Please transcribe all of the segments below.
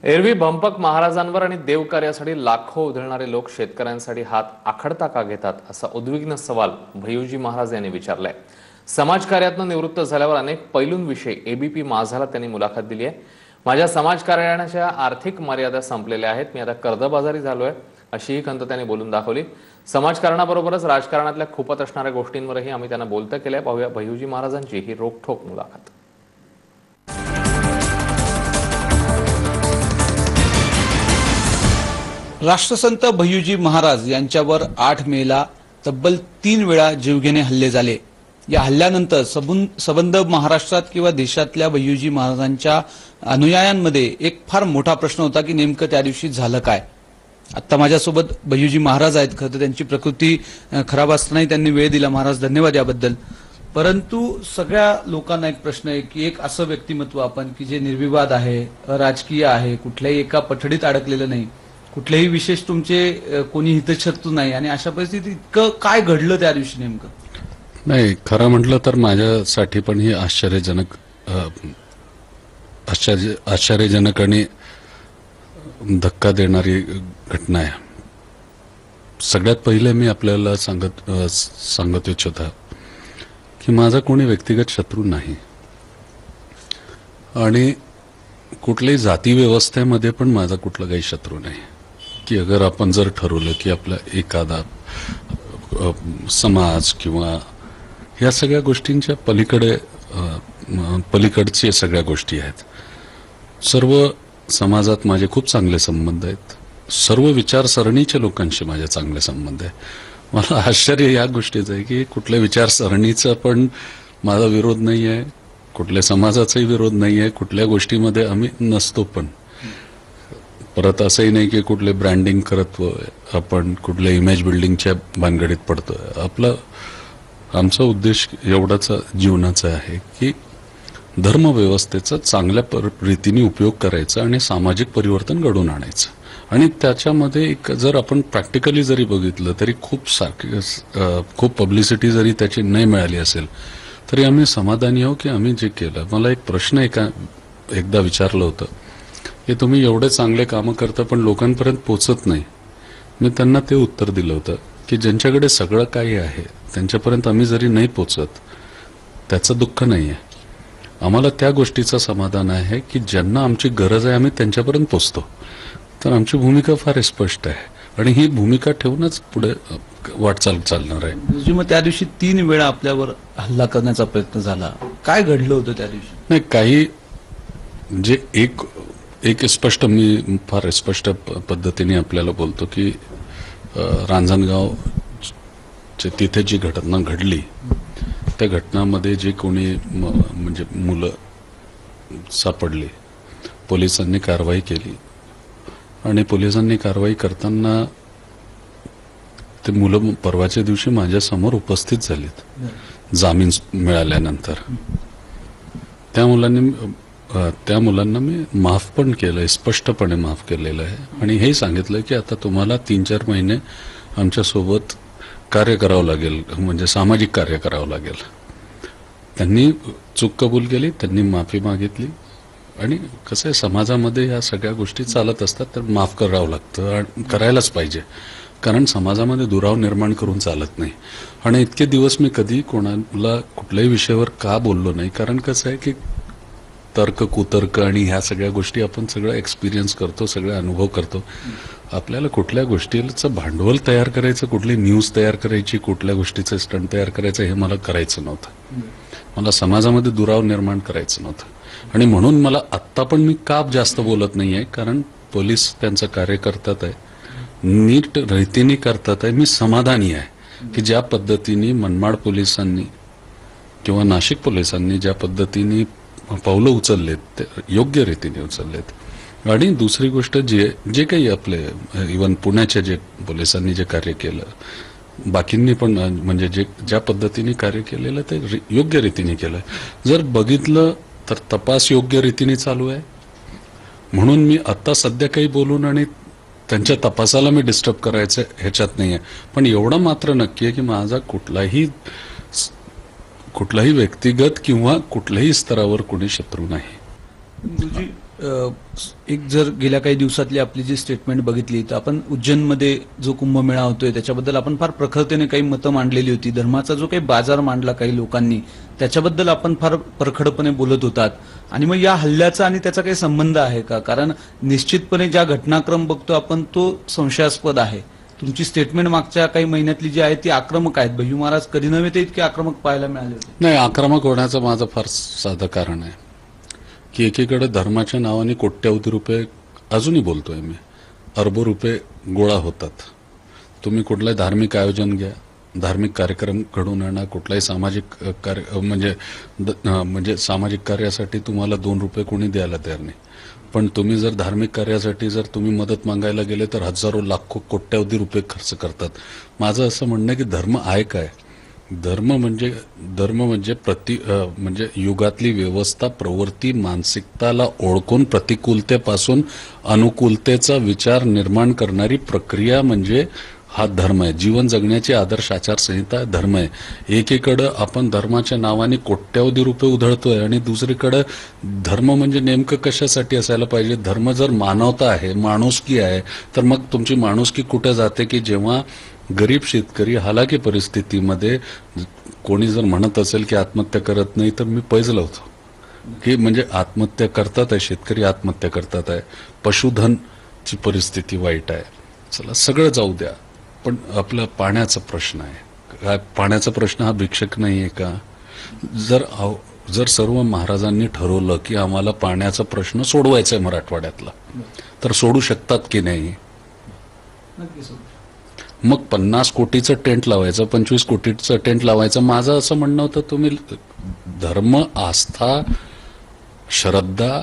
एरवी भंपक महाराजांवर आणि देवकार्यासाठी लाखो उधळणारे लोक शेतकऱ्यांसाठी हात आखडता का घेतात असा उद्विग्न सवाल भैयूजी महाराज यांनी विचारलाय। समाजकार्यातून निवृत्त झाल्यावर अनेक पैलूंविषयी एबीपी माझाला त्यांनी मुलाखत दिली आहे। माझ्या समाजकार्याच्या आर्थिक मर्यादा संपलेल्या आहेत, मी आता कर्जबाजारी झालोय अशीही खंत त्यांनी बोलून दाखवली। समाजकारणाबरोबरच राजकारणातल्या खूपत असणाऱ्या गोष्टींवरही आम्ही त्यांना बोलतं केलंय। पाहूया भैयूजी महाराजांची ही रोखठोक मुलाखत। राष्ट्रसंत भैयूजी महाराज यांच्यावर 8 मेला तब्बल 3 वेळा जीवघेणे हल्ले झाले। या हल्ल्यानंतर सबंध महाराष्ट्रात किंवा देशातल्या भैयूजी महाराजांच्या अनुयायांमध्ये एक फार मोठा प्रश्न होता की नेमकं त्या दिवशी झालं काय। आता माझ्यासोबत भैयूजी महाराज आहेत। खरं तर त्यांची प्रकृती खराब असतानाही त्यांनी वेळ दिला, महाराज धन्यवाद याबद्दल। परंतु सगळ्या लोकांना एक प्रश्न आहे की एक असं व्यक्तिमत्व आपण की जे निर्विवाद आहे, राजकीय आहे, कुठल्याही एका पठडीत अडकलेलं नाही, कुठलेही विशेष तुमचे कोणी हितशत्रू नाही, आणि अशा परिस्थितीत इतकं काय घडलं त्या दिवशी नेमकं? नाही, खरं म्हटलं तर माझ्यासाठी पण ही आश्चर्यजनक आणि धक्का देणारी घटना आहे। सगळ्यात पहिले मी आपल्याला सांगत इच्छितो की माझा कोणी व्यक्तिगत शत्रू नाही, आणि कुठल्याही जाती व्यवस्थेमध्ये पण माझा कुठला काही शत्रू नाही। की अगर आपण जर ठरवलं की आपला एखादा समाज किंवा ह्या सगळ्या गोष्टींच्या पलीकडचे सगळ्या गोष्टी आहेत। सर्व समाजात माझे खूप चांगले संबंध आहेत, सर्व विचारसरणीच्या लोकांशी माझे चांगले संबंध आहे। मला आश्चर्य या गोष्टीचं आहे की कुठल्या विचारसरणीचा पण माझा विरोध नाही आहे, कुठल्या समाजाचाही विरोध नाही आहे, कुठल्या गोष्टीमध्ये आम्ही नसतो पण। परत असंही नाही की कुठले ब्रँडिंग करत आपण कुठल्या इमेज बिल्डिंगच्या भानगडीत पडतोय। आमचा उद्देश एवढाच जीवनाचा आहे की धर्मव्यवस्थेचा चांगल्या रीतीने उपयोग करायचा आणि सामाजिक परिवर्तन घडवून आणायचं। आणि त्याच्यामध्ये एक जर आपण प्रॅक्टिकली जरी बघितलं तरी खूप पब्लिसिटी जरी त्याची नाही मिळाली असेल तरी आम्ही समाधानी आहोत की आम्ही जे केलं। मला एक प्रश्न एकदा विचारलं होतं की तुम्ही एवढे चांगले कामं करता पण लोकांपर्यंत पोहोचत नाही। मी त्यांना ते उत्तर दिलं होतं की ज्यांच्याकडे सगळं काही आहे त्यांच्यापर्यंत आम्ही जरी नाही पोहोचत त्याचं दुःख नाही आहे, आम्हाला त्या गोष्टीचं समाधान आहे की ज्यांना आमची गरज आहे आम्ही त्यांच्यापर्यंत पोहोचतो। तर आमची भूमिका फार स्पष्ट आहे आणि ही भूमिका ठेवूनच पुढे वाटचाल चालणार आहे। मग त्या दिवशी 3 वेळा आपल्यावर हल्ला करण्याचा प्रयत्न झाला, काय घडलं होतं त्या दिवशी? नाही, काही जे एक स्पष्ट, मी फार स्पष्ट पद्धतीने आपल्याला बोलतो की रांजणगाव तिथे जी घटना घडली त्या घटनामध्ये जे कोणी म्हणजे मुलं सापडली, पोलिसांनी कारवाई केली आणि पोलिसांनी कारवाई करताना ते मुलं परवाच्या दिवशी माझ्या समोर उपस्थित झालीत जामीन मिळाल्यानंतर। त्या मुलांना मी माफ पण केलंय, स्पष्टपणे माफ केलेलं आहे आणि हे सांगितलं की आता तुम्हाला 3-4 महिने आमच्यासोबत कार्य करावं लागेल, म्हणजे सामाजिक कार्य करावं लागेल। त्यांनी चूक कबूल केली, त्यांनी माफी मागितली आणि कसं आहे समाजामध्ये या सगळ्या गोष्टी चालत असतात तर माफ करावं लागतं आणि करायलाच पाहिजे, कारण समाजामध्ये दुराव निर्माण करून चालत नाही। आणि इतके दिवस मी कधी कोणाला कुठल्याही विषयावर का बोललो नाही, कारण कसं आहे की तर्क कुतर्क आणि ह्या सगळ्या गोष्टी आपण सगळं एक्सपिरियन्स करतो, सगळे अनुभव करतो। आपल्याला कुठल्या गोष्टीचं भांडवल तयार करायचं, कुठली न्यूज तयार करायची, कुठल्या गोष्टीचं स्टंट तयार करायचं हे मला करायचं नव्हतं। मला समाजामध्ये दुराव निर्माण करायचं नव्हतं आणि म्हणून मला आत्ता पण मी का जास्त बोलत नाही आहे, कारण पोलीस त्यांचं कार्य करतात आहे, नीट रीतीने करतात आहे। मी समाधानी आहे की ज्या पद्धतीने मनमाड पोलिसांनी किंवा नाशिक पोलिसांनी ज्या पद्धतीने पावलं उचललेत ते योग्य रीतीने उचललेत। आणि दुसरी गोष्ट जे काही आपले इव्हन पुण्याच्या जे पोलिसांनी जे कार्य केलं, बाकींनी पण म्हणजे ज्या पद्धतीने कार्य केलेलं ते योग्य रीतीने केलं। जर बघितलं तर तपास योग्य रीतीने चालू आहे, म्हणून मी आता सध्या काही बोलून आणि त्यांच्या तपासाला मी डिस्टर्ब करायचं ह्याच्यात नाही आहे। पण एवढं मात्र नक्की आहे की माझा कुठलाही व्यक्तिगत किंवा कुठल्याही स्तरावर कोणी शत्रू नाही। गुरुजी, एक जर गेल्या काही दिवसातली आपली जी स्टेटमेंट बघितली तर आपण उज्जैनमध्ये जो कुंभमेळा होतोय त्याच्याबद्दल आपण फार प्रखरतेने काही मतं मांडलेली होती. धर्माचा जो काही बाजार मांडला काही लोकांनी त्याच्याबद्दल आपण फार परखडपणे बोलत होतात. आणि मग या हल्ल्याचा आणि त्याचा काही संबंध आहे का? कारण निश्चितपणे ज्या घटनाक्रम बघतो आपण तो संशयास्पद आहे. तुमची स्टेटमेंट मागच्या काही महिन्यातली जी आहे ती आक्रमक आहेत. भय्यू महाराज कधी नव्हे ते इतके आक्रमक पाहायला मिळाले होते. नाही, आक्रमक होण्याचं माझं फार साधं कारण आहे की एकीकडे धर्माच्या नावाने कोट्यवधी रुपये, अजूनही बोलतोय मी, अरबो रुपये गोळा होतात. तुम्ही कुठलंही धार्मिक आयोजन घ्या, धार्मिक कार्यक्रम घडवून आणा, कुठलाही सामाजिक कार्य म्हणजे सामाजिक कार्यासाठी तुम्हाला 2 रुपये कोणी द्यायला तयार नाही. पण तुम्ही जर धार्मिक कार्यासाठी जर तुम्ही मदत मागायला गेले तर हजारो लाखो कोट्यवधी रुपये खर्च करतात. माझं असं म्हणणं आहे की धर्म आहे काय? धर्म म्हणजे म्हणजे युगातली व्यवस्था, प्रवृत्ती, मानसिकताला ओळखून प्रतिकूलतेपासून अनुकूलतेचा विचार निर्माण करणारी प्रक्रिया म्हणजे हा धर्म आहे. जीवन जगण्याची आदर्श आचारसंहिता धर्म आहे. एकीकडं आपण धर्माच्या नावाने कोट्यवधी रुपये उधळतोय आणि दुसरीकडं धर्म म्हणजे नेमकं कशासाठी असायला पाहिजे? धर्म जर मानवता आहे, माणुसकी आहे, तर मग तुमची माणुसकी कुठे जाते की जेव्हा गरीब शेतकरी हालाकी परिस्थितीमध्ये कोणी जर म्हणत असेल की आत्महत्या करत नाही तर मी पैज लावतो की म्हणजे आत्महत्या करतात आहे, शेतकरी आत्महत्या करतात आहे, पशुधनची परिस्थिती वाईट आहे. चला सगळं जाऊ द्या, पण आपला पाण्याचा प्रश्न आहे. काय पाण्याचा प्रश्न हा भिक्षक नाही आहे का? जर सर्व महाराजांनी ठरवलं की आम्हाला पाण्याचा प्रश्न सोडवायचा आहे मराठवाड्यातला, तर सोडू शकतात की नाही? मग 50 कोटीचं टेंट लावायचं, 25 कोटीचं टेंट लावायचं. माझं असं म्हणणं होतं, तुम्ही धर्म, आस्था, श्रद्धा,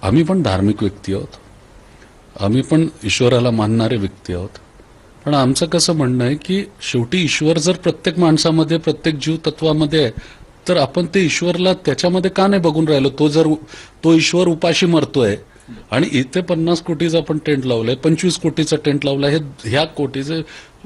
आम्ही पण धार्मिक व्यक्ती आहोत, आम्ही पण ईश्वराला मानणारे व्यक्ती आहोत. पण आमचं कसं म्हणणं आहे की शेवटी ईश्वर जर प्रत्येक माणसामध्ये, प्रत्येक जीव तत्वामध्ये आहे, तर आपण ते ईश्वरला त्याच्यामध्ये का नाही बघून राहिलो? तो ईश्वर उपाशी मरतोय आणि इथे 50 कोटीचा आपण टेंट लावलाय, 25 कोटीचा टेंट लावलाय. ह्या कोटीचे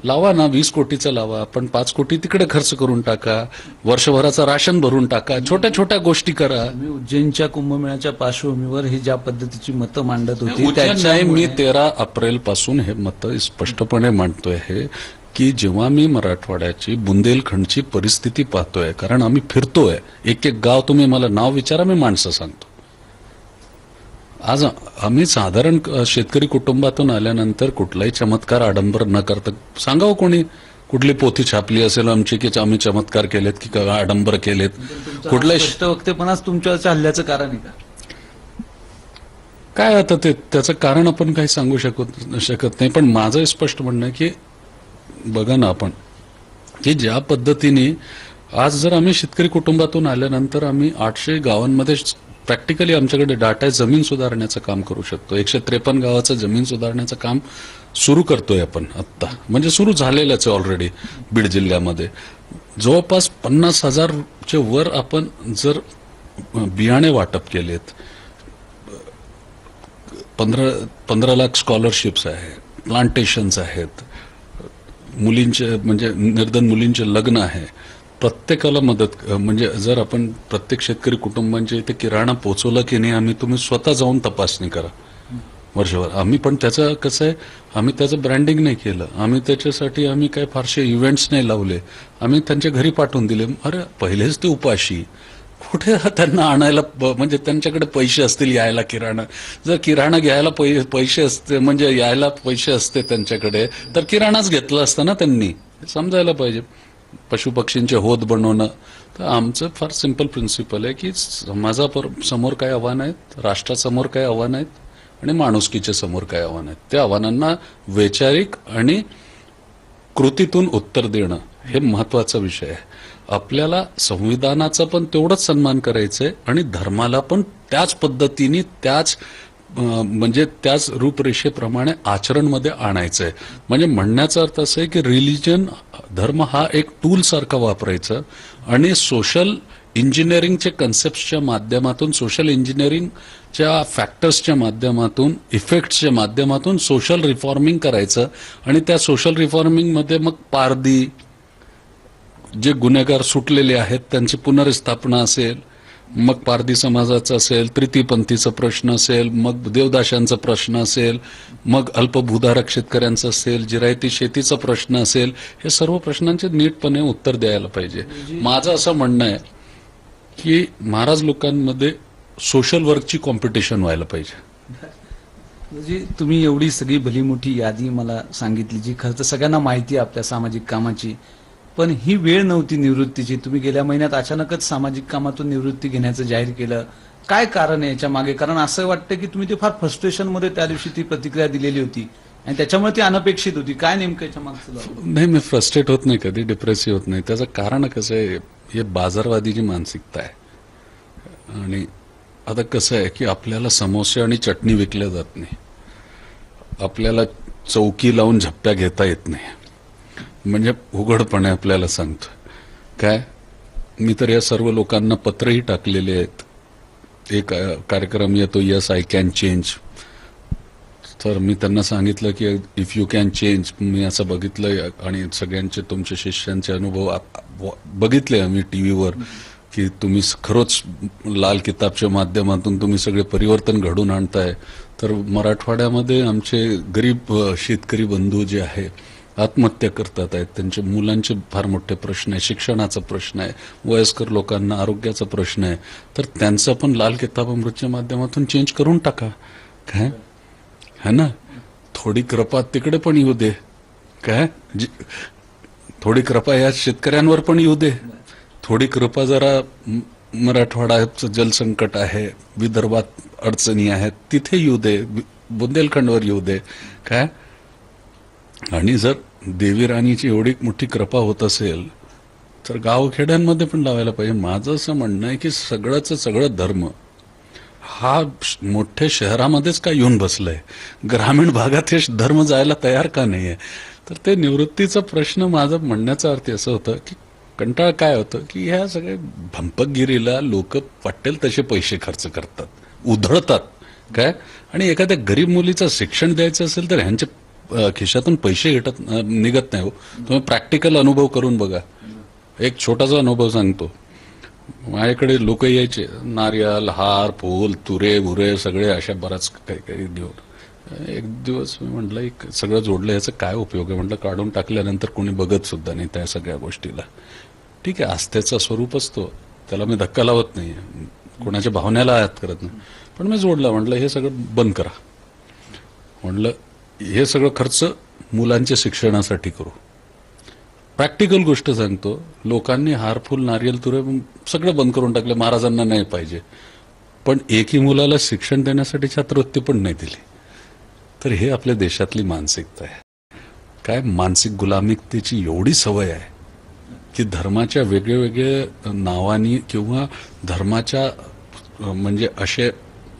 लावा ना, 20 कोटीचं लावा, पण 5 कोटी तिकडे खर्च करून टाका, वर्षभराचं राशन भरून टाका, छोट्या छोट्या गोष्टी करा. उज्जैनच्या कुंभमेळ्याच्या पार्श्वभूमीवर ही ज्या पद्धतीची मतं मांडत होती मी 13 एप्रिल पासून हे मतं स्पष्टपणे मांडतोय हे की जेव्हा मी मराठवाड्याची, बुंदेलखंडची परिस्थिती पाहतोय, कारण आम्ही फिरतोय, एक एक गाव, तुम्ही मला नाव विचारा, मी माणसं सांगतो. आज आम्ही साधारण शेतकरी कुटुंबातून आल्यानंतर कुठलाही चमत्कार, आडंबर न करता, सांगावं कोणी कुठली पोथी छापली असेल आमची की आम्ही चमत्कार केलेत की आडंबर केलेत, कुठलाही वक्तेपणाच तुमच्या हल्ल्याचं कारण आहे का? काय आता त्याचं कारण आपण काही सांगू शकत नाही. पण माझं स्पष्ट म्हणणं आहे की बघा ना, आपण की ज्या पद्धतीने आज जर आम्ही शेतकरी कुटुंबातून आल्यानंतर आम्ही 800 गावांमध्ये प्रॅक्टिकली आमच्याकडे डाटा आहे, जमीन सुधारण्याचं काम करू शकतो. 153 गावाचं जमीन सुधारण्याचं काम सुरू करतोय आपण आत्ता, म्हणजे सुरू झालेलंच आहे ऑलरेडी. बीड जिल्ह्यामध्ये जवळपास 50,000च्या वर आपण जर बियाणे वाटप केलेत, 15 लाख स्कॉलरशिप्स आहेत, प्लांटेशन्स आहेत, मुलींचे म्हणजे निर्धन मुलींचे लग्न आहे, प्रत्येकाला मदत, म्हणजे जर आपण प्रत्येक शेतकरी कुटुंबांच्या इथे किराणा पोहोचवला की नाही, आम्ही, तुम्ही स्वतः जाऊन तपासणी करा वर्षभर. आम्ही पण त्याचं कसं आहे, आम्ही त्याचं ब्रँडिंग नाही केलं, आम्ही त्याच्यासाठी आम्ही काय फारसे इव्हेंट्स नाही लावले, आम्ही त्यांच्या घरी पाठवून दिले. अरे पहिलेच ते उपाशी, कुठे त्यांना आणायला, म्हणजे त्यांच्याकडे पैसे असतील यायला किराणा, जर किराणा घ्यायला पैसे असते, म्हणजे यायला पैसे असते त्यांच्याकडे, तर किराणाच घेतला असता ना त्यांनी, समजायला पाहिजे. पशुपक्षींचे होद बनवणं. तर आमचं फार सिंपल प्रिन्सिपल आहे की समाजासमोर काय आव्हान आहेत, राष्ट्रासमोर काय आव्हान आहेत आणि माणुसकीच्या समोर काय आव्हान आहेत, त्या आव्हानांना वैचारिक आणि कृतीतून उत्तर देणं हे महत्वाचा विषय आहे. आपल्याला संविधानाचा पण तेवढंच सन्मान करायचंय आणि धर्माला पण त्याच पद्धतीने, म्हणजे त्याच रूपरेषेप्रमाणे आचरणमध्ये आणायचंय. म्हणजे म्हणण्याचा अर्थ असं आहे की रिलिजन, धर्म हा एक टूल सारखा वापरायचा आणि सोशल इंजिनिअरिंगच्या कन्सेप्टच्या माध्यमातून, सोशल इंजिनिअरिंगच्या फॅक्टर्सच्या माध्यमातून, इफेक्ट्सच्या माध्यमातून सोशल रिफॉर्मिंग करायचं. आणि त्या सोशल रिफॉर्मिंगमध्ये मग पारधी, जे गुन्हेगार सुटलेले आहेत त्यांची पुनर्स्थापना असेल, मग पारधी समाजाचा असेल, तृतीयपंथीचा प्रश्न असेल, मग देवदाशांचा प्रश्न असेल, मग अल्पभूधारक शेतकऱ्यांचा असेल, जिरायती शेतीचा प्रश्न असेल, हे सर्व प्रश्नांचे नीटपणे उत्तर द्यायला पाहिजे. माझं असं म्हणणं आहे की महाराज लोकांमध्ये सोशल वर्कची कॉम्पिटिशन व्हायला पाहिजे. म्हणजे तुम्ही एवढी सगळी भली मोठी यादी मला सांगितली, जी खरं तर सगळ्यांना माहिती आहे आपल्या सामाजिक कामाची, पण ही वेळ नव्हती निवृत्तीची. तुम्ही गेल्या महिन्यात अचानकच सामाजिक कामातून निवृत्ती घेण्याचं जाहीर केलं. काय कारण आहे याच्या मागे? कारण असं वाटतं की तुम्ही ते फार फ्रस्ट्रेशन मध्ये त्या दिवशी ती प्रतिक्रिया दिलेली होती आणि त्याच्यामुळे ती अनपेक्षित होती. काय नेमकं याच्या मागचं? नाही, मी फ्रस्ट्रेट होत नाही, कधी डिप्रेसिव्ह होत नाही. त्याचं कारण कसं आहे, हे बाजारवादीची मानसिकता आहे. आणि आता कसं आहे की आपल्याला समोसे आणि चटणी विकल्या जात नाही, आपल्याला चौकी लावून झप्प्या घेता येत नाही. म्हणजे उघडपणे आपल्याला सांगतो काय, मी तर या सर्व लोकांना पत्रही टाकलेले आहेत. एक कार्यक्रम येतो, यस आय कॅन चेंज. तर मी त्यांना सांगितलं की इफ यू कॅन चेंज. मी असं बघितलं आणि सगळ्यांचे तुमच्या शिष्यांचे अनुभव बघितले आम्ही टीव्हीवर की तुम्ही खरोच लाल किताबच्या माध्यमातून तुम्ही सगळे परिवर्तन घडून आणताय. तर मराठवाड्यामध्ये आमचे गरीब शेतकरी बंधू जे आहे आत्महत्या करतात आहेत, त्यांच्या मुलांचे फार मोठे प्रश्न आहे, शिक्षणाचा प्रश्न आहे, वयस्कर लोकांना आरोग्याचा प्रश्न आहे. तर त्यांचा पण लाल किताब अमृतच्या माध्यमातून चेंज करून टाका. काय है ना, थोडी कृपा तिकडे पण येऊ दे. काय थोडी कृपा या शेतकऱ्यांवर पण येऊ दे. थोडी कृपा जरा मराठवाड्याचं जलसंकट आहे, विदर्भात अडचणी आहेत, तिथे येऊ दे, बुंदेलखंडवर येऊ दे. काय आणि जर देवी राणीची एवढी मोठी कृपा होत असेल तर गावखेड्यांमध्ये पण लावायला पाहिजे. माझं असं म्हणणं आहे की सगळं धर्म हा मोठ्या शहरामध्येच का येऊन बसलाय, ग्रामीण भागात हे धर्म जायला तयार का नाहीये? तर ते निवृत्तीचा प्रश्न, माझा म्हणण्याचा अर्थ असं होतं की कंटाळा काय होतं की ह्या सगळ्या भंपकगिरीला लोक वाटेल तसे पैसे खर्च करतात, उधळतात. काय आणि एखाद्या गरीब मुलीचं शिक्षण द्यायचं असेल तर ह्यांच्या खिशातून पैसे निघत नाही. हो, तुम्ही प्रॅक्टिकल अनुभव करून बघा. एक छोटासा अनुभव सांगतो. माझ्याकडे लोक यायचे, नारियल, हार, फूल, तुरे बुरे सगळे अशा बराच काही काही घेऊन. एक दिवस मी म्हटलं एक सगळं जोडलं, याचा काय उपयोग आहे म्हटलं. काढून टाकल्यानंतर कोणी बघत सुद्धा नाही त्या सगळ्या गोष्टीला. ठीक आहे, आस्थेचा स्वरूप असतो, त्याला मी धक्का लावत नाही, कोणाच्या भावनेला आयात करत नाही. पण मी जोडलं, म्हटलं हे सगळं बंद करा. म्हटलं हे सगळं खर्च मुलांच्या शिक्षणासाठी करू. प्रॅक्टिकल गोष्ट सांगतो, लोकांनी हारफुल, नारियल, तुरे सगळं बंद करून टाकलं. महाराजांना नाही पाहिजे, पण एकही मुलाला शिक्षण देण्यासाठी छात्रवृत्ती पण नाही दिली. तर हे आपल्या देशातली मानसिकता आहे. काय मानसिक गुलामिकतेची एवढी सवय आहे की धर्माच्या वेगळ्या नावानी किंवा धर्माच्या म्हणजे असे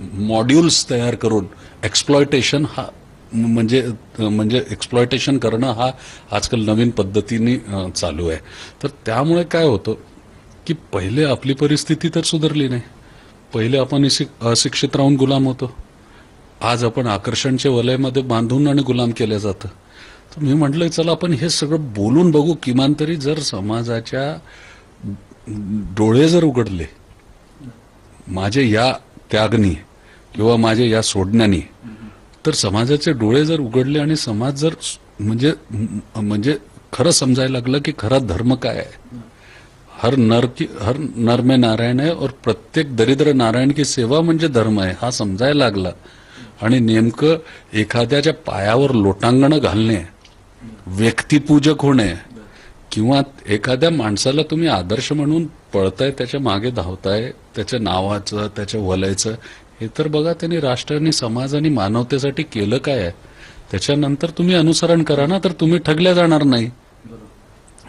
मॉड्यूल्स तयार करून एक्सप्लॉयटेशन हा म्हणजे एक्सप्लॉयटेशन करणं हा आजकाल नवीन पद्धतीने चालू आहे. तर त्यामुळे काय होतं की पहिले आपली परिस्थिती तर सुधारली नाही. पहिले आपण अशिक्षित राहून गुलाम होतो. आज आपण आकर्षणच्या वलयामध्ये बांधून आणि गुलाम केलं जातं. तर मी म्हटलं चला आपण हे सगळं बोलून बघू. किमान तरी जर समाजाच्या डोळे जर उघडले माझे या त्यागनी किंवा माझे या सोडण्यानी, तर समाजाचे डोळे जर उघडले आणि समाज जर म्हणजे खरं समजायला लागलं की खरा धर्म काय आहे. हर नर में नारायण है और प्रत्येक दरिद्र नारायण की सेवा म्हणजे धर्म आहे हा समजायला लागला. आणि नेमकं एखाद्याच्या पायावर लोटांगण घालणे, व्यक्तिपूजक होणे किंवा एखाद्या माणसाला तुम्ही आदर्श म्हणून पळताय, त्याच्या मागे धावताय, त्याच्या नावाचं त्याच्या वलयचं, हे तर बघा त्यांनी राष्ट्र आणि समाज आणि मानवतेसाठी केलं काय आहे. त्याच्यानंतर तुम्ही अनुसरण करा ना, तर तुम्ही ठगल्या जाणार नाही.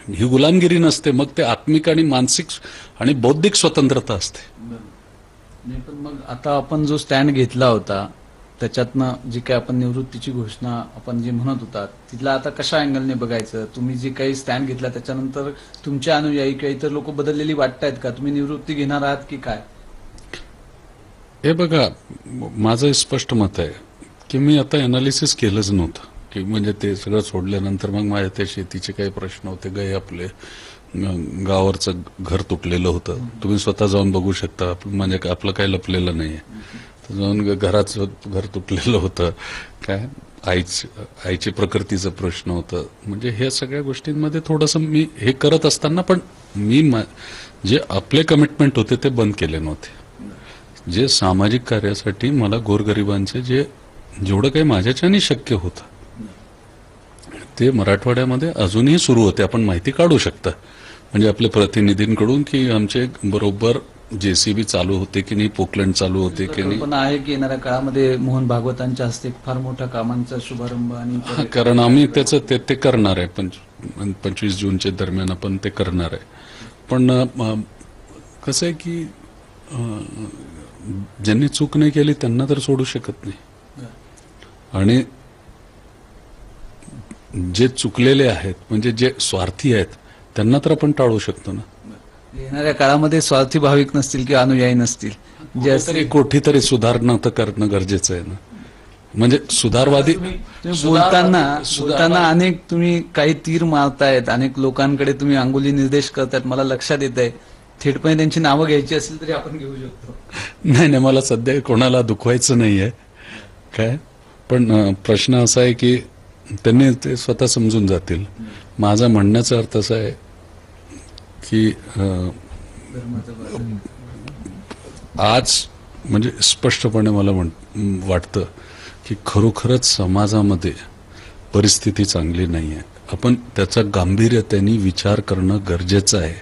ही गुलामगिरी नसते, मग ते आत्मिक आणि मानसिक आणि बौद्धिक स्वतंत्रता असते. नाही, पण मग आता आपण जो स्टँड घेतला होता त्याच्यातनं जी काही आपण निवृत्तीची घोषणा आपण जी म्हणत होता, तिथला आता कशा अँगलने बघायचं? तुम्ही जे काही स्टँड घेतला त्याच्यानंतर तुमच्या अनुयायी किंवा इतर लोक बदललेली वाटतायत का? तुम्ही निवृत्ती घेणार आहात की काय? हे बघा, माझं स्पष्ट मत आहे की मी आता अनालिसिस केलंच नव्हतं की म्हणजे ते सगळं सोडल्यानंतर मग माझ्या त्या शेतीचे काही प्रश्न होते गए आपले, गावावरचं घर तुटलेलं होतं. तुम्ही स्वतः जाऊन बघू शकता. म्हणजे आपलं काही लपलेलं नाहीये. तर जाऊन घराचं घर तुटलेलं होतं. काय आईची प्रकृतीचा प्रश्न होतं. म्हणजे ह्या सगळ्या गोष्टींमध्ये थोडंसं मी हे करत असताना पण मी जे आपले कमिटमेंट होते ते बंद केले नव्हते. जे सामाजिक कार्यासाठी मला गोरगरिबांचे जेवढं काही माझ्याच्याने शक्य होतं ते मराठवाड्यामध्ये अजूनही सुरू होते. आपण माहिती काढू शकता म्हणजे आपल्या प्रतिनिधींकडून की आमचे बरोबर JCB चालू होते की नाही, पोकलँड चालू होते की नाही. पण आहे की येणाऱ्या काळामध्ये मोहन भागवतांच्या हस्ते फार मोठ्या कामांचा शुभारंभ आणि कारण आम्ही त्याचं ते करणार आहे. 25 जूनच्या दरम्यान आपण ते करणार आहे. पण कसं आहे की ज्यांनी चूक नाही केली त्यांना तर सोडू शकत नाही. आणि जे चुकलेले आहेत म्हणजे जे स्वार्थी आहेत त्यांना तर आपण टाळू शकतो ना. येणाऱ्या काळामध्ये स्वार्थी भाविक नसतील किंवा अनुयायी नसतील, जे तरी कुठेतरी सुधारणा तर करणं गरजेचं आहे ना. म्हणजे सुधारवादी बोलताना अनेक तुम्ही काही तीर मारतायत, अनेक लोकांकडे तुम्ही अंगुली निर्देश करतायत. मला लक्षात येत आहे थेटपणे त्यांची नावं घ्यायची असेल तरी आपण घेऊ शकतो. नाही, मला सध्या कोणाला दुखवायचं नाहीये काय. पण प्रश्न असा आहे की त्यांनी ते स्वतः समजून जातील. माझा म्हणण्याचा अर्थ असा आहे की आज म्हणजे स्पष्टपणे मला वाटतं की खरोखरच समाजामध्ये परिस्थिती चांगली नाही आहे. आपण त्याचा गांभीर्याने विचार करणं गरजेचं आहे.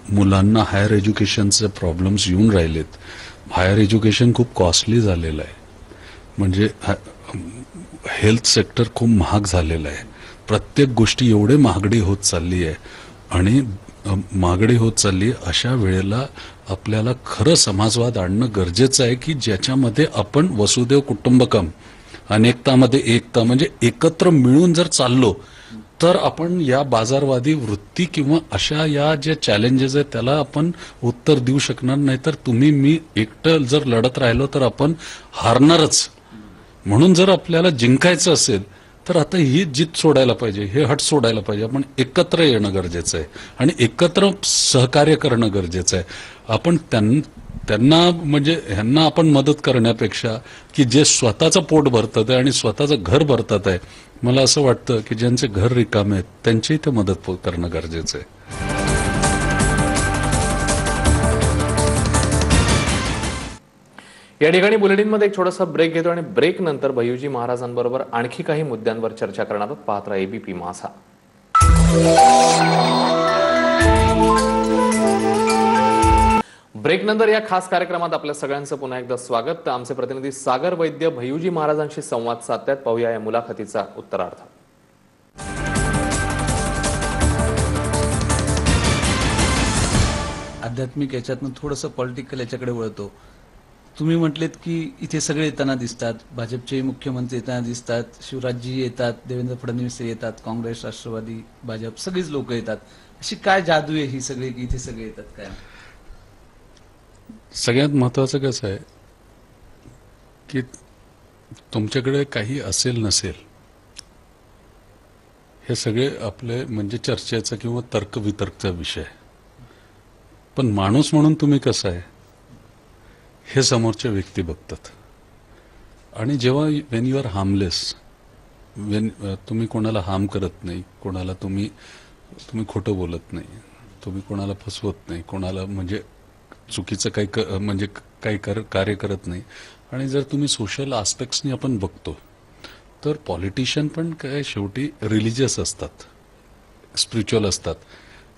मुलांना हायर एज्युकेशनचे प्रॉब्लेम्स येऊन राहिलेत. हायर एज्युकेशन खूप कॉस्टली झालेलं आहे. म्हणजे हेल्थ सेक्टर खूप महाग झालेलं आहे. प्रत्येक गोष्टी एवढे महागडी होत चालली आहे आणि महागडी होत चालली. अशा वेळेला आपल्याला खरं समाजवाद आणणं गरजेचं आहे की ज्याच्यामध्ये आपण वसुदैव कुटुंबकम, अनेकतामध्ये एकता म्हणजे एकत्र मिळून जर चाललो तर आपण या बाजारवादी वृत्ती किंवा अशा या ज्या चॅलेंजेस आहेत त्याला आपण उत्तर देऊ शकणार नाही. तर तुम्ही मी एकटं जर लढत राहिलो तर आपण हारणारच. म्हणून जर आपल्याला जिंकायचं असेल तर आता ही जित सोडायला पाहिजे, हे हट सोडायला पाहिजे. आपण एकत्र येणं गरजेचं आहे आणि एकत्र सहकार्य करणं गरजेचं आहे. आपण त्यांना म्हणजे ह्यांना आपण मदत करण्यापेक्षा की जे स्वतःचं पोट भरतात आहे आणि स्वतःचं घर भरतात आहे, मला असं वाटतं की ज्यांचे घर रिकामे आहेत त्यांची इथे मदत करणं गरजेचं आहे. या ठिकाणी बुलेटिनमध्ये एक छोटासा ब्रेक घेतो आणि ब्रेक नंतर भैयूजी महाराजांबरोबर आणखी काही मुद्द्यांवर चर्चा करणार आहोत. पाहत राहा ABP माझा. ब्रेक नंतर या खास कार्यक्रमात आपल्या सगळ्यांचं पुन्हा एकदा स्वागत. आमचे प्रतिनिधी सागर वैद्य भैयूजी महाराजांशी संवाद साधतात. पाहूया या मुलाखतीचा उत्तरार्थ. आध्यात्मिक याच्यातनं थोडंसं पॉलिटिकल याच्याकडे वळतो. तुम्ही म्हटलेत की इथे सगळे येताना दिसतात, भाजपचे मुख्यमंत्री येताना दिसतात, शिवराजजी येतात, देवेंद्र फडणवीस येतात, काँग्रेस, राष्ट्रवादी, भाजप सगळीच लोक येतात. अशी काय जादू आहे ही सगळी की इथे सगळे येतात काय? सगळ्यात महत्वाचं कसं आहे की तुमच्याकडे काही असेल नसेल हे सगळे आपले म्हणजे चर्चेचा किंवा तर्कवितर्कचा विषय. पण माणूस म्हणून तुम्ही कसं आहे हे समोरच्या व्यक्ती बघतात. आणि जेव्हा वेन यू आर हार्मलेस, तुम्ही कोणाला हार्म करत नाही, कोणाला तुम्ही खोटं बोलत नाही, तुम्ही कोणाला फसवत नाही, कोणाला म्हणजे चुकीचं काही कार्य करत नाही. आणि जर तुम्ही सोशल आस्पेक्ट्सनी आपण बघतो तर पॉलिटिशियन पण काय शेवटी रिलिजियस असतात, स्पिरिच्युअल असतात.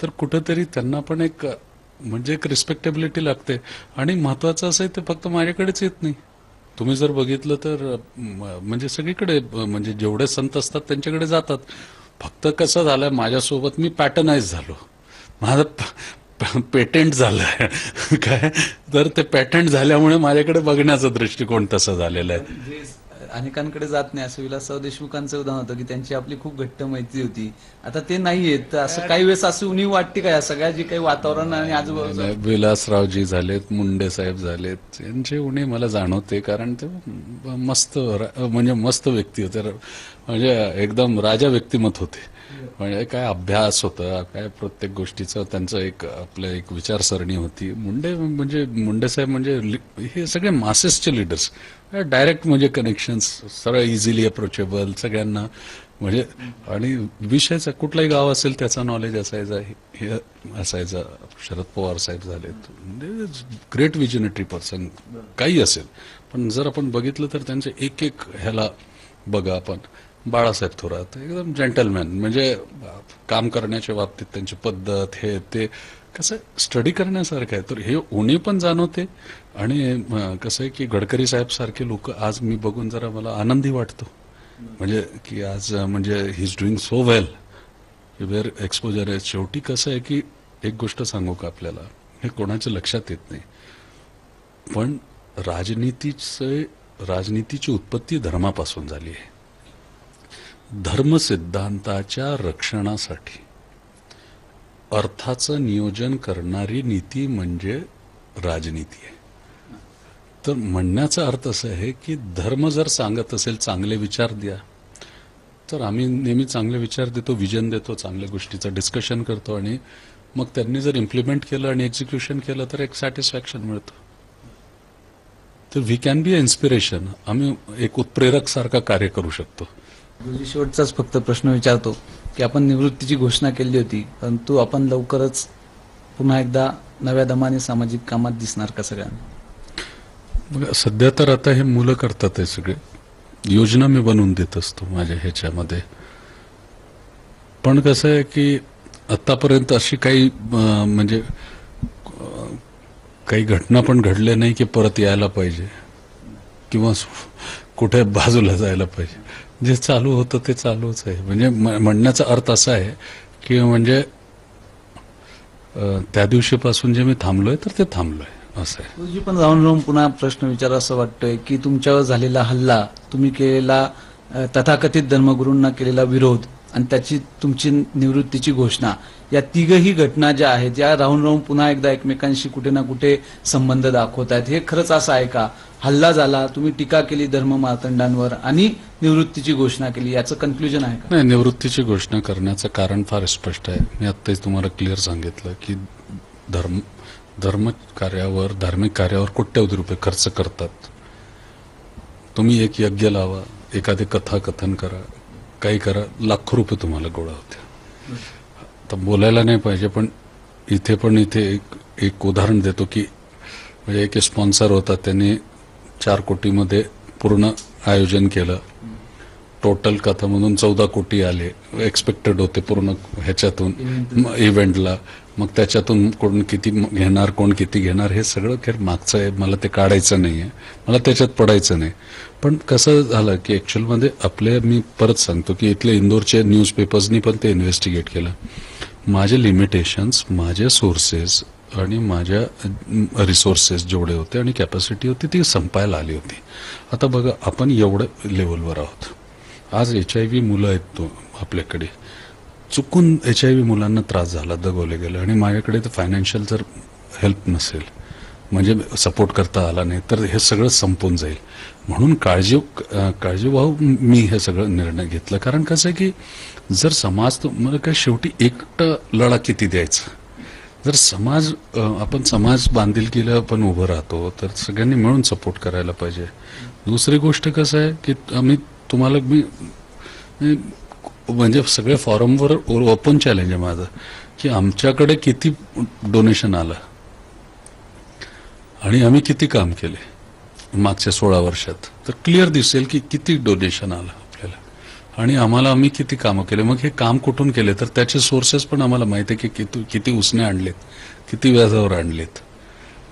तर कुठंतरी त्यांना पण एक रिस्पेक्टेबिलिटी लागते. आणि महत्वाचं असं आहे ते फक्त माझ्याकडेच येत नाही. तुम्ही जर बघितलं तर म्हणजे सगळीकडे म्हणजे जेवढे संत असतात त्यांच्याकडे जातात. फक्त कसं झालंय माझ्यासोबत मी पॅटर्नाइज झालो, माझं पेटेंट झालंय काय. तर ते पेटेंट झाल्यामुळे माझ्याकडे बघण्याचा दृष्टिकोन तसा झालेला आहे. अनेकांकडे जात नाही. असं विलासराव देशमुखांचं उदाहरण होतं की त्यांची आपली खूप घट्ट मैत्री होती. आता ते नाहीयेत. तर असं काही वेळेस असं उणीव वाटते का या सगळ्या जे काही वातावरण आणि आजूबाजूला? विलासरावजी झालेत, मुंडे साहेब झालेत, यांची उणीव मला जाणवते. कारण ते मस्त व्यक्ती होते, म्हणजे एकदम राजा व्यक्तिमत्व होते. म्हणजे काय अभ्यास होता, काय प्रत्येक गोष्टीचं त्यांचं आपलं एक विचारसरणी होती. मुंडे साहेब म्हणजे हे सगळे मासेसचे लिडर्स, डायरेक्ट म्हणजे कनेक्शन्स, सरळ इझिली अप्रोचेबल सगळ्यांना, म्हणजे आणि विषयाचा कुठलाही गाव असेल त्याचा नॉलेज असायचा, हे असायचा. शरद पवार साहेब झालेत, म्हणजे ग्रेट विजनटरी पर्सन, काही असेल. पण जर आपण बघितलं तर त्यांचे एक ह्याला बघा आपण, बाळासाहेब थोरात एकदम जेंटलमॅन, म्हणजे काम करण्याच्या बाबतीत त्यांची पद्धत हे ते कसं स्टडी करण्यासारखं आहे. तर हे उणे पण जाणवते. आणि कसं आहे की गडकरी साहेब सारखे लोक आज मी बघून जरा मला आनंदी वाटतो, म्हणजे की आज म्हणजे he is doing so well, where exposure आहे. शेवटी कसं आहे की एक गोष्ट सांगू का आपल्याला, हे कोणाच्या लक्षात येत नाही, पण राजनीतीची उत्पत्ती धर्मापासून झाली आहे. धर्म सिद्धांताच्या रक्षणासाठी अर्थाचं नियोजन करणारी नीती म्हणजे राजनीती आहे. तर म्हणण्याचा अर्थ असा आहे की धर्म जर सांगत असेल चांगले विचार द्या, तर आम्ही नेहमी चांगले विचार देतो, विजन देतो, चांगल्या गोष्टीचं डिस्कशन करतो, आणि मग त्यांनी जर इम्प्लिमेंट केलं आणि एक्झिक्युशन केलं तर एक सॅटिस्फॅक्शन मिळतं. तर we can be a inspiration, आम्ही एक उत्प्रेरक सारखं कार्य करू शकतो. गुरुजी, शेवटचाच फक्त प्रश्न विचारतो की आपण निवृत्तीची घोषणा केली होती, परंतु आपण लवकरच पुन्हा एकदा नव्या दमाने सामाजिक कामात दिसणार का सगळ्यांना? बघा, सध्या तर आता हे मुलं करतात, हे सगळे योजना मी बनवून देत असतो माझ्या ह्याच्यामध्ये. पण कसं आहे की आतापर्यंत अशी काही म्हणजे काही घटना पण घडल्या नाही की परत यायला पाहिजे किंवा कुठे बाजूला जायला पाहिजे. जे चालू होतं ते चालूच आहे. म्हणजे म्हणण्याचा अर्थ असा आहे की म्हणजे त्या दिवशीपासून जे मी थांबलोय तर ते थांबलोय असं आहे. गुरुजी, पण राहून पुन्हा प्रश्न विचारा असं वाटतोय की तुमच्यावर झालेला हल्ला, तुम्ही केलेला तथाकथित धर्मगुरूंना केलेला विरोध आणि त्याची तुमची निवृत्तीची घोषणा, या तिघही घटना ज्या आहेत या राहून पुन्हा एकदा एकमेकांशी कुठे ना कुठे संबंध दाखवत आहेत. हे खरंच असं आहे का? हल्ला झाला, तुम्ही टीका केली धर्म मार्तंडांवर आणि निवृत्तीची घोषणा केली, याचं कन्क्लुजन आहे का? नाही, निवृत्तीची घोषणा करण्याचं कारण फार स्पष्ट आहे. मी आत्ताच तुम्हाला क्लिअर सांगितलं की धार्मिक कार्यावर कोट्यवधी रुपये खर्च करतात. तुम्ही एक यज्ञ लावा, एखादे कथाकथन करा, काही करा, लाखो रुपये तुम्हाला गोळा होते. तर बोलायला नाही पाहिजे, पण इथे एक उदाहरण देतो की म्हणजे एक स्पॉन्सर होता, त्यांनी 4 कोटीमध्ये पूर्ण आयोजन केलं. टोटल कथामधून 14 कोटी आले, एक्सपेक्टेड होते पूर्ण ह्याच्यातून इव्हेंटला. मग त्याच्यातून कोण किती घेणार हे सगळं खेळ मागचं आहे, मला ते काढायचं नाही आहे, मला त्याच्यात पडायचं नाही. पण कसं झालं की ॲक्च्युअलमध्ये मी परत सांगतो की इथले इंदोरचे न्यूजपेपर्सनी पण ते इन्व्हेस्टिगेट केलं. माझे लिमिटेशन्स, माझे सोर्सेस आणि माझ्या रिसोर्सेस जेवढे होते आणि कॅपॅसिटी होती ती संपायला आली होती. आता बघा, आपण एवढं लेवलवर आहोत. आज HIV मुलं आहेत आपल्याकडे, चुकून HIV मुलांना त्रास झाला, दगवले गेलं, आणि माझ्याकडे तर फायनान्शियल जर हेल्प नसेल, म्हणजे सपोर्ट करता आला नाही, तर हे सगळं संपून जाईल. म्हणून काळजीवाहू मी हे सगळं निर्णय घेतला. कारण कसं आहे की जर समाज मला काय शेवटी एकटं लढा किती द्यायचा, जर आपण समाज बांधिलकीला आपण उभं राहतो तर सगळ्यांनी मिळून सपोर्ट करायला पाहिजे. दुसरी गोष्ट कसं आहे की मी म्हणजे सगळ्या फॉरमवर ओपन चॅलेंज आहे माझं की आमच्याकडे किती डोनेशन आलं आणि आम्ही किती काम केले मागच्या 16 वर्षात, तर क्लिअर दिसेल की किती डोनेशन आलं आपल्याला आणि आम्ही किती कामं केले. मग हे काम कुठून केले तर त्याचे सोर्सेस पण आम्हाला माहिती आहे की किती उसने आणलेत, किती व्याजावर आणलेत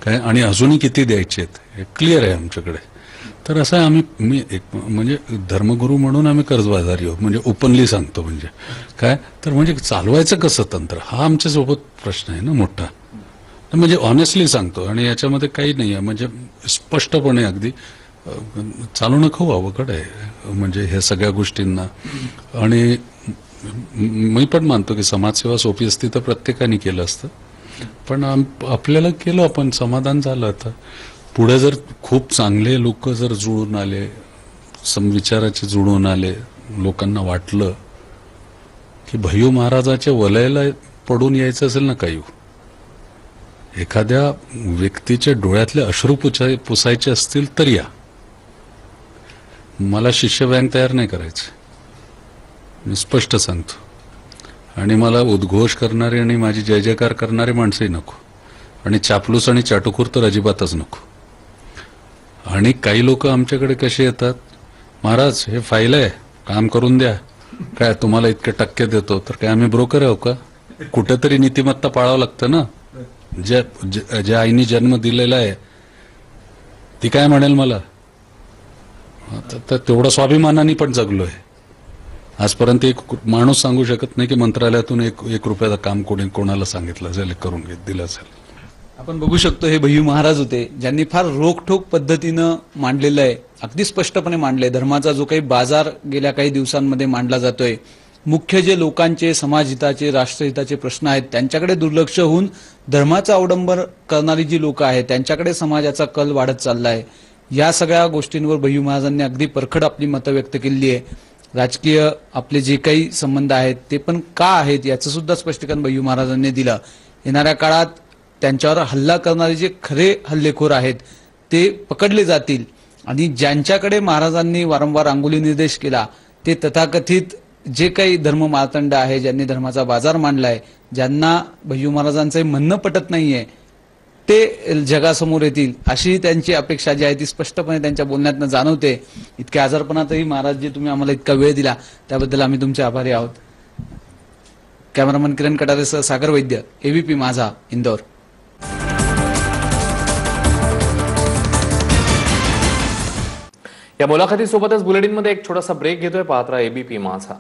काय, आणि अजूनही किती द्यायचे आहेत, हे क्लिअर आहे आमच्याकडे. तर असं आहे, मी एक म्हणजे धर्मगुरू म्हणून आम्ही कर्जबाजारी आहोत, म्हणजे ओपनली सांगतो. म्हणजे काय तर म्हणजे चालवायचं कसं तंत्र, हा आमच्यासोबत प्रश्न आहे ना मोठा. म्हणजे ऑनेस्टली सांगतो, आणि याच्यामध्ये काही नाही आहे, म्हणजे स्पष्टपणे अगदी चालवणं खूप अवघड आहे म्हणजे ह्या सगळ्या गोष्टींना. आणि मी पण मानतो की समाजसेवा सोपी असती तर प्रत्येकाने केलं असतं, पण आपल्याला केलं, आपण समाधान झालं. आता पुढे जर खूप चांगले लोक जर जुळून आले, समविचाराचे जुळून आले, लोकांना वाटलं की भय्यू महाराजाच्या वलयाला पडून यायचं असेल ना काही, एखाद्या व्यक्तीच्या डोळ्यातले अश्रू पुसायचे असतील तर या. मला शिष्य बँक तयार नाही करायचं, मी स्पष्ट सांगतो. आणि मला उद्घोष करणारे आणि माझी जय जयकार करणारे माणसंही नको, आणि चापलूस आणि चाटुखोर तर अजिबातच नको. आणि काही लोक आमच्याकडे कसे येतात, महाराज हे फाईल आहे, काम करून द्या, काय तुम्हाला इतके टक्के देतो. तर काय आम्ही ब्रोकर आहो का? कुठेतरी नीतिमत्ता पाळावं लागतं ना. ज्या आईने जन्म दिलेला आहे ती काय म्हणेल मला, तर तेवढा स्वाभिमानाने पण जगलोय. आजपर्यंत एक माणूस सांगू शकत नाही की मंत्रालयातून एक रुपयाचं काम कोणाला सांगितलं असेल, करून दिलं असेल. आपण बघू शकतो हे भय्यू महाराज होते ज्यांनी फार रोखठोक पद्धतीनं मांडलेलं आहे, अगदी स्पष्टपणे मांडलंय. धर्माचा जो काही बाजार गेल्या काही दिवसांमध्ये मांडला जातोय, मुख्य जे लोकांचे समाजहिताचे राष्ट्रहिताचे प्रश्न आहेत त्यांच्याकडे दुर्लक्ष होऊन धर्माचा अवडंबर करणारी जी लोक आहेत त्यांच्याकडे समाजाचा कल वाढत चाललाय. या सगळ्या गोष्टींवर भय्यू महाराजांनी अगदी परखड आपली मतं व्यक्त केली आहे. राजकीय आपले जे काही संबंध आहेत ते पण का आहेत याचं सुद्धा स्पष्टीकरण भय्यू महाराजांनी दिलं. येणाऱ्या काळात त्यांच्यावर हल्ला करणारे जे खरे हल्लेखोर आहेत ते पकडले जातील, आणि ज्यांच्याकडे महाराजांनी वारंवार अंगुली निर्देश केला ते तथाकथित जे काही धर्म मार्तंड आहे, ज्यांनी धर्माचा बाजार मांडलाय, ज्यांना भय्यू महाराजांचं म्हणणं पटत नाहीये, ते जगासमोर येतील अशी त्यांची अपेक्षा जी आहे ती स्पष्टपणे त्यांच्या बोलण्यातनं जाणवते. इतक्या आजारपणातही महाराज जी तुम्ही आम्हाला इतका वेळ दिला त्याबद्दल आम्ही तुमचे आभारी आहोत. कॅमेरामन किरण कटारेसह सागर वैद्य, एबीपी माझा, इंदौर. या मुलाखतीसोबतच बुलेटिनमध्ये एक छोटासा ब्रेक घेतोय. पाहत राहा एबीपी माझा.